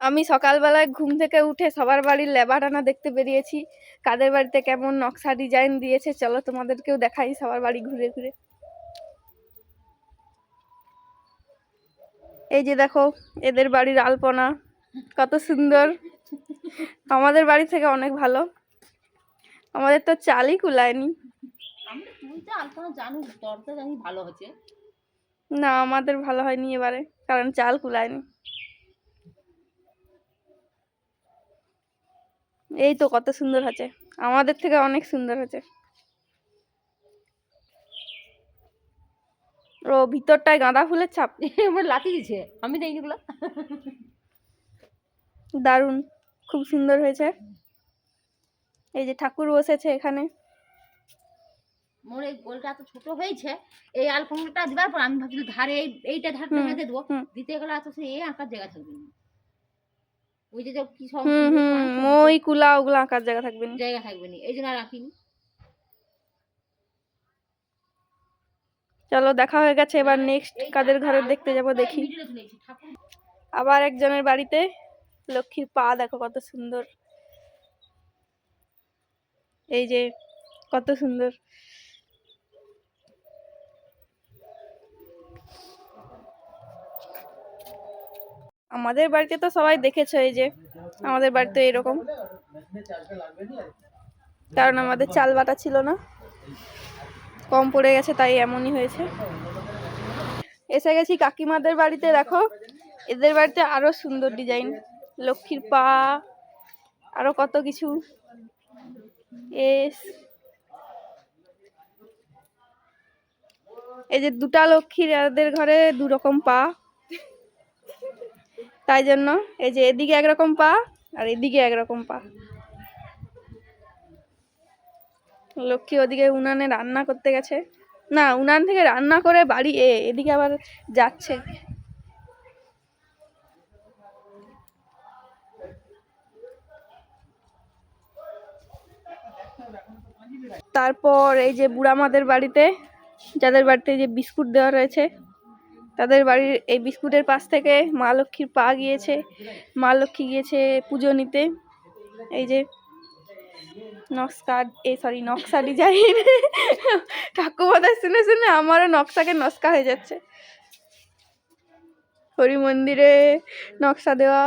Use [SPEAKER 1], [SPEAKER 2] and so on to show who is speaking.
[SPEAKER 1] আমি সকালবেলায় ঘুম থেকে উঠে সবার বাড়ির লেবা টানা দেখতে বেরিয়েছি, কাদের বাড়িতে কেমন নকশা ডিজাইন দিয়েছে। চলো তোমাদেরকেও দেখাই সবার বাড়ি ঘুরে ঘুরে। এই যে দেখো এদের বাড়ির আলপনা কত সুন্দর, আমাদের বাড়ি থেকে অনেক ভালো। আমাদের তো চালই কুলায়নি। না আমাদের ভালো হয়নি এবারে, কারণ চাল কুলায়নি। এই তো কত সুন্দর হচ্ছে, আমাদের থেকে অনেক সুন্দর হচ্ছে। ও ভিতরটায় গাঁদা ফুলের ছাপ
[SPEAKER 2] লাথি দিছে, আমি দেখিনি এগুলো।
[SPEAKER 1] দারুণ, খুব সুন্দর হয়েছে। এই যে ঠাকুর বসেছে এখানে।
[SPEAKER 2] মোর এই গোলটা এত ছোট হয়েছে, এই আলপনাটা দিবার পর আমি ভাবছি ধারে এইটা ধারটা মেঁধে দেবো, দিতে গেলে এত সে আঁকার জায়গা থাকবে না। ওই যে কি সব
[SPEAKER 1] মই কুলা ওগুলো আঁকার জায়গা থাকবে না,
[SPEAKER 2] জায়গা থাকবে না, এই জন্য আর আঁকিনি।
[SPEAKER 1] চলো দেখা হয়ে গেছে, এবার নেক্সট কাদের ঘরে দেখতে যাব দেখি। আবার একজনের বাড়িতে লক্ষ্মীর পা দেখো কত সুন্দর, এই যে কত সুন্দর। আমাদের বাড়িতে তো সবাই দেখেছো, এই যে আমাদের বাড়িতে এরকম, কারণ আমাদের চাল বাটা ছিল না, কম পড়ে গেছে তাই এমনই হয়েছে। এসে গেছি কাকিমাদের বাড়িতে, দেখো এদের বাড়িতে আরো সুন্দর ডিজাইন, লক্ষ্মীর পা আরো কত কিছু। এই যে দুটা লক্ষ্মীর এদের ঘরে দু রকম পা, তাই জন্য এই যে এদিকে একরকম পা আর এদিকে একরকম পা। লক্ষ্মী ওদিকে উনানে রান্না করতে গেছে, না উনান থেকে রান্না করে বাড়ি এদিকে আবার যাচ্ছে। তারপর এই যে বুড়ামাদের বাড়িতে, যাদের বাড়িতে যে বিস্কুট দেওয়া রয়েছে, তাদের বাড়ির এই বিস্কুটের পাশ থেকে মা লক্ষ্মীর পা গিয়েছে, মা লক্ষ্মী গিয়েছে পুজো নিতে। এই যে নকশা ডিজাইন ঠাকুমাদের শুনে শুনে আমারও নকশাকে নস্কা হয়ে যাচ্ছে। হরি মন্দিরে নকশা দেওয়া।